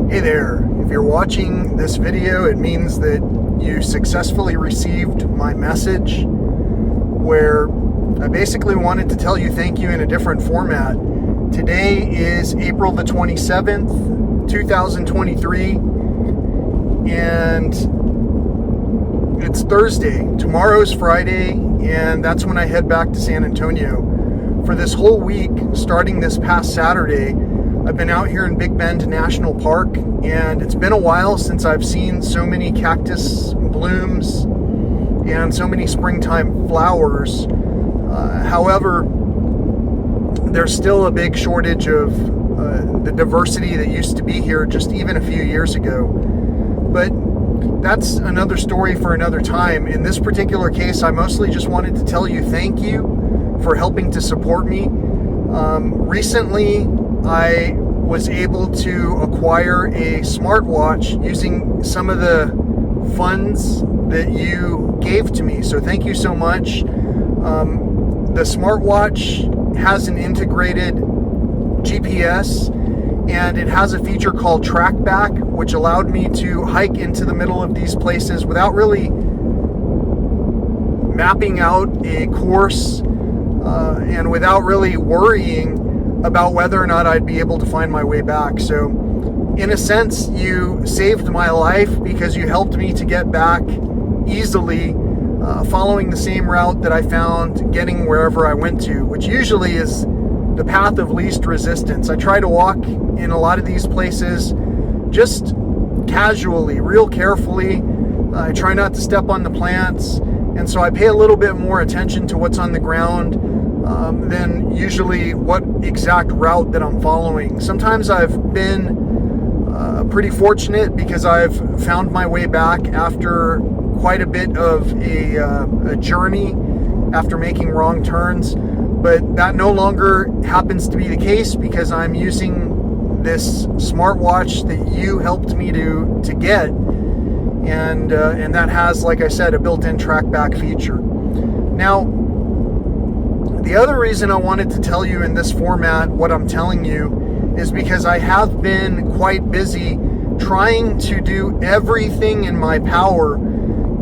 Hey there, if you're watching this video, it means that you successfully received my message where I basically wanted to tell you thank you in a different format. Today is April the 27th, 2023, and it's Thursday. Tomorrow's Friday, and that's when I head back to San Antonio. For this whole week, starting this past Saturday, I've been out here in Big Bend National Park, and it's been a while since I've seen so many cactus blooms and so many springtime flowers. However, there's still a big shortage of the diversity that used to be here just even a few years ago. But that's another story for another time. In this particular case, I mostly just wanted to tell you thank you for helping to support me. Recently, I was able to acquire a smartwatch using some of the funds that you gave to me. So thank you so much. The smartwatch has an integrated GPS, and it has a feature called Track Back, which allowed me to hike into the middle of these places without really mapping out a course and without really worrying about whether or not I'd be able to find my way back. So in a sense, you saved my life because you helped me to get back easily, following the same route that I found getting wherever I went to, which usually is the path of least resistance. I try to walk in a lot of these places just casually, real carefully. I try not to step on the plants, and so I pay a little bit more attention to what's on the ground than usually what exact route that I'm following. Sometimes I've been pretty fortunate because I've found my way back after quite a bit of a journey after making wrong turns, but that no longer happens to be the case because I'm using this smartwatch that you helped me to get, and that has, like I said, a built-in track back feature. Now, the other reason I wanted to tell you in this format what I'm telling you is because I have been quite busy trying to do everything in my power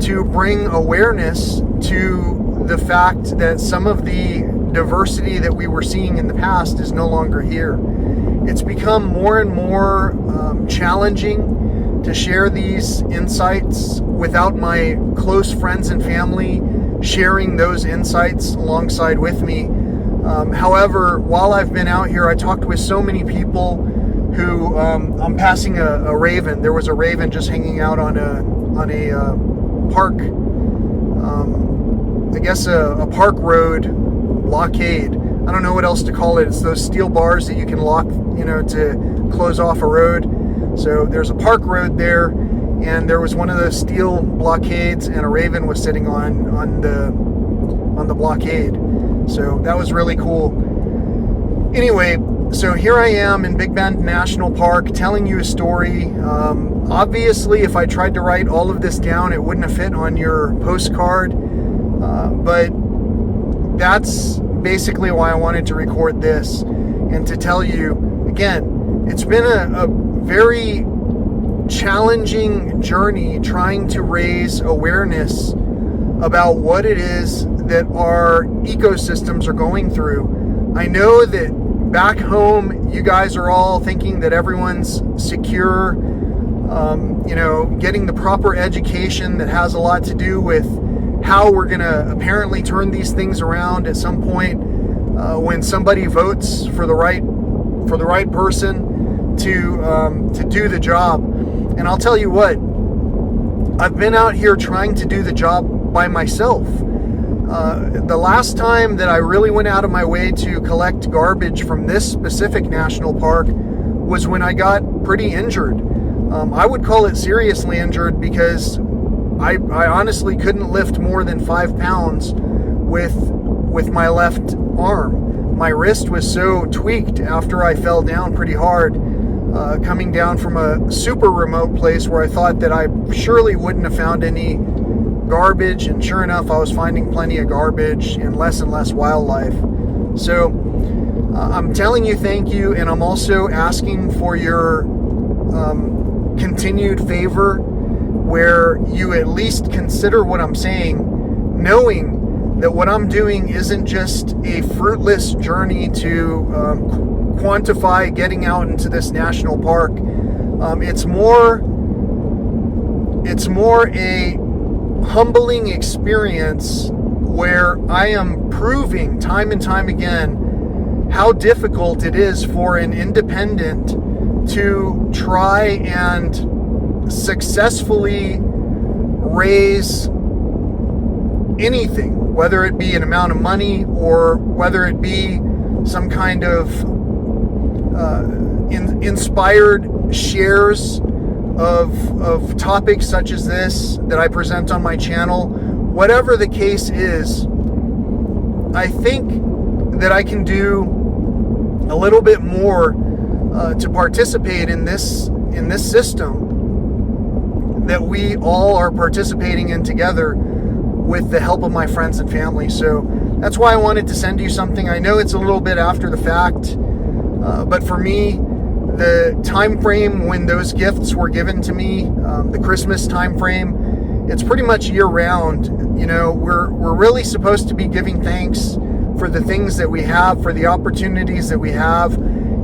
to bring awareness to the fact that some of the diversity that we were seeing in the past is no longer here. It's become more and more challenging to share these insights without my close friends and family sharing those insights alongside with me. However, while I've been out here, I talked with so many people who I'm passing a raven. There was a raven just hanging out on a park, I guess a park road blockade. I don't know what else to call it. It's those steel bars that you can lock, to close off a road. So there's a park road there, and there was one of those steel blockades, and a raven was sitting on the blockade. So that was really cool. Anyway, so here I am in Big Bend National Park telling you a story. Obviously, if I tried to write all of this down, it wouldn't have fit on your postcard. But that's basically why I wanted to record this and to tell you, again, it's been a very challenging journey trying to raise awareness about what it is that our ecosystems are going through. I know that back home, you guys are all thinking that everyone's secure, getting the proper education that has a lot to do with how we're going to apparently turn these things around at some point when somebody votes for the right person to do the job. And I'll tell you what, I've been out here trying to do the job by myself. The last time that I really went out of my way to collect garbage from this specific national park was when I got pretty injured. I would call it seriously injured because I honestly couldn't lift more than 5 pounds with my left arm. My wrist was so tweaked after I fell down pretty hard, coming down from a super remote place where I thought that I surely wouldn't have found any garbage, and sure enough, I was finding plenty of garbage and less wildlife. So I'm telling you thank you, and I'm also asking for your continued favor where you at least consider what I'm saying, knowing that what I'm doing isn't just a fruitless journey to quantify getting out into this national park. It's more a humbling experience where I am proving time and time again how difficult it is for an independent to try and successfully raise anything, whether it be an amount of money or whether it be some kind of inspired shares of topics such as this that I present on my channel. Whatever the case is, I think that I can do a little bit more to participate in this system that we all are participating in together with the help of my friends and family. So that's why I wanted to send you something. I know it's a little bit after the fact, but for me, the time frame when those gifts were given to me, the Christmas time frame, it's pretty much year round. You know, we're really supposed to be giving thanks for the things that we have, for the opportunities that we have.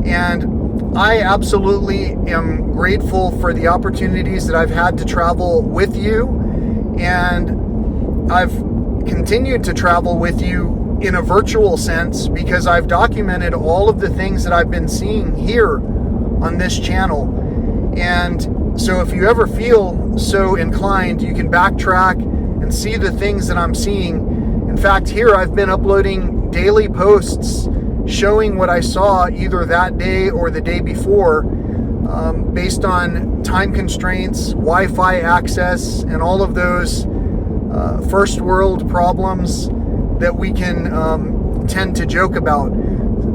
And I absolutely am grateful for the opportunities that I've had to travel with you. And I've continued to travel with you in a virtual sense because I've documented all of the things that I've been seeing here on this channel. And so if you ever feel so inclined, you can backtrack and see the things that I'm seeing. In fact, here I've been uploading daily posts showing what I saw either that day or the day before, based on time constraints, Wi-Fi access, and all of those first world problems that we can tend to joke about.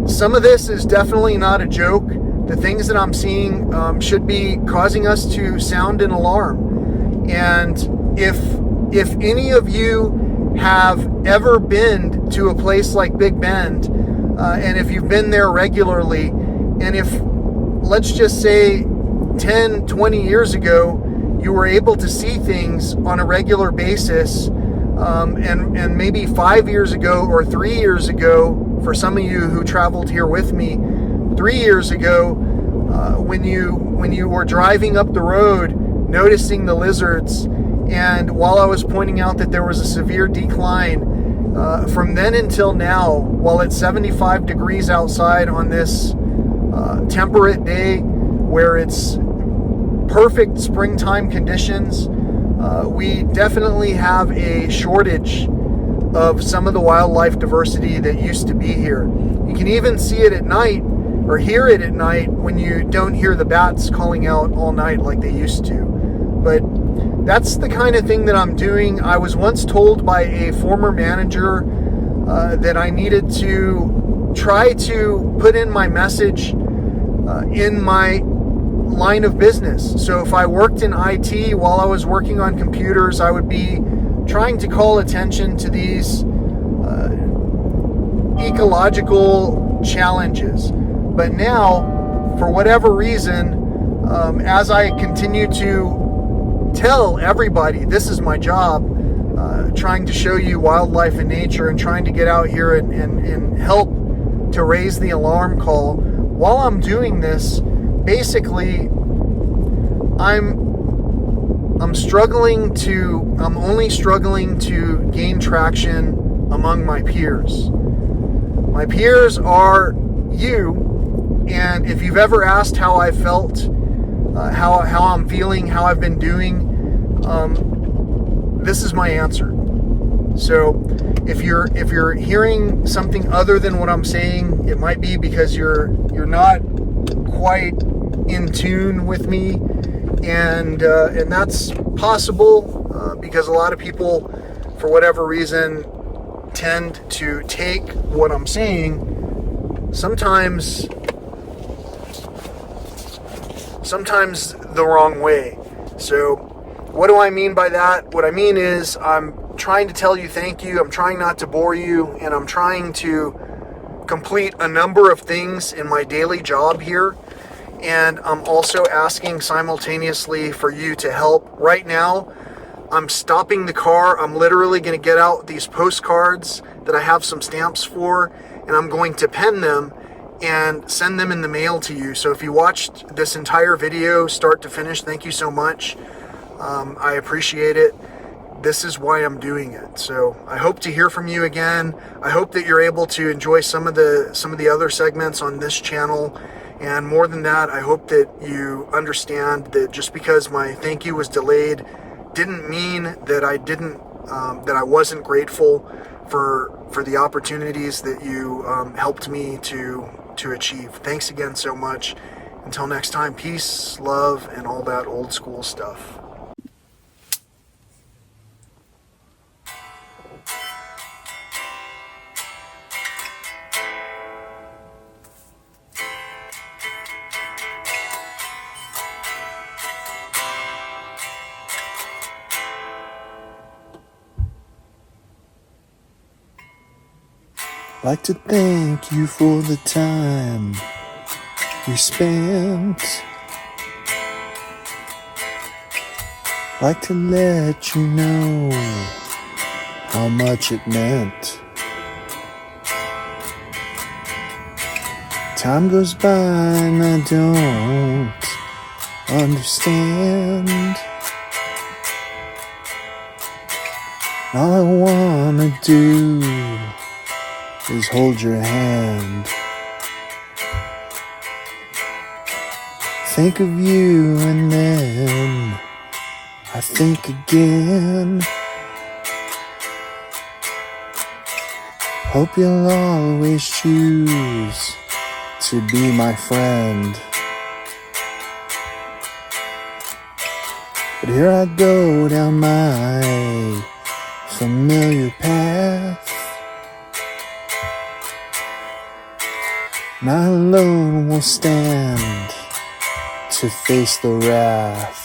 Some of this is definitely not a joke. The things that I'm seeing should be causing us to sound an alarm. And if any of you have ever been to a place like Big Bend, and if you've been there regularly, and if, let's just say, 10, 20 years ago, you were able to see things on a regular basis, and maybe 5 years ago or 3 years ago, for some of you who traveled here with me, 3 years ago, when you were driving up the road, noticing the lizards, and while I was pointing out that there was a severe decline, from then until now, while it's 75 degrees outside on this temperate day where it's perfect springtime conditions, we definitely have a shortage of some of the wildlife diversity that used to be here. You can even see it at night or hear it at night when you don't hear the bats calling out all night like they used to. But that's the kind of thing that I'm doing. I was once told by a former manager that I needed to try to put in my message in my line of business. So if I worked in IT while I was working on computers, I would be trying to call attention to these ecological challenges. But now, for whatever reason, as I continue to tell everybody this is my job, trying to show you wildlife and nature and trying to get out here and help to raise the alarm call, while I'm doing this, basically I'm only struggling to gain traction among my peers. My peers are you, and if you've ever asked how I felt, how I'm feeling, how I've been doing, this is my answer. So if you're hearing something other than what I'm saying, it might be because you're not quite in tune with me, and that's possible because a lot of people, for whatever reason, tend to take what I'm saying sometimes the wrong way. So what do I mean by that? What I mean is I'm trying to tell you thank you. I'm trying not to bore you, and I'm trying to complete a number of things in my daily job here. And I'm also asking simultaneously for you to help. Right now, I'm stopping the car. I'm literally going to get out these postcards that I have some stamps for, and I'm going to pen them and send them in the mail to you. So if you watched this entire video, start to finish, thank you so much. I appreciate it. This is why I'm doing it. So I hope to hear from you again. I hope that you're able to enjoy some of the other segments on this channel. And more than that, I hope that you understand that just because my thank you was delayed didn't mean that I wasn't grateful for the opportunities that you helped me to achieve. Thanks again so much. Until next time, peace, love, and all that old school stuff. Like to thank you for the time we spent. Like to let you know how much it meant. Time goes by and I don't understand. All I wanna do is hold your hand. Think of you and then I think again. Hope you'll always choose to be my friend. But here I go down my familiar path. And I alone will stand to face the wrath.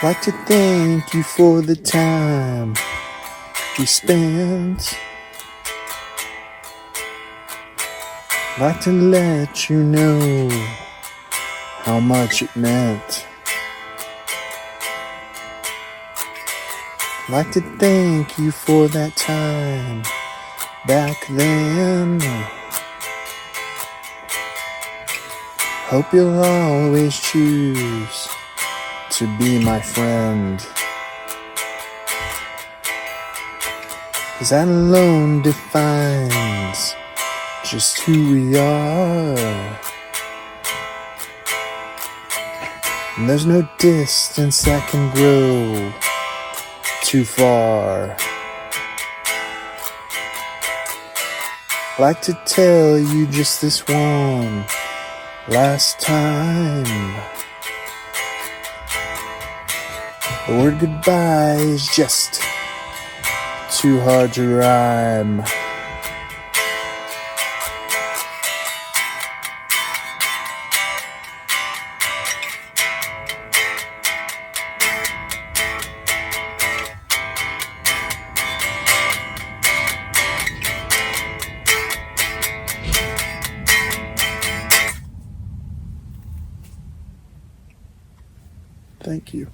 Like to thank you for the time we spent. Like to let you know how much it meant. Like to thank you for that time back then. Hope you'll always choose to be my friend. 'Cause that alone defines just who we are. And there's no distance that can grow too far. I'd like to tell you just this one last time. The word goodbye is just too hard to rhyme. Thank you.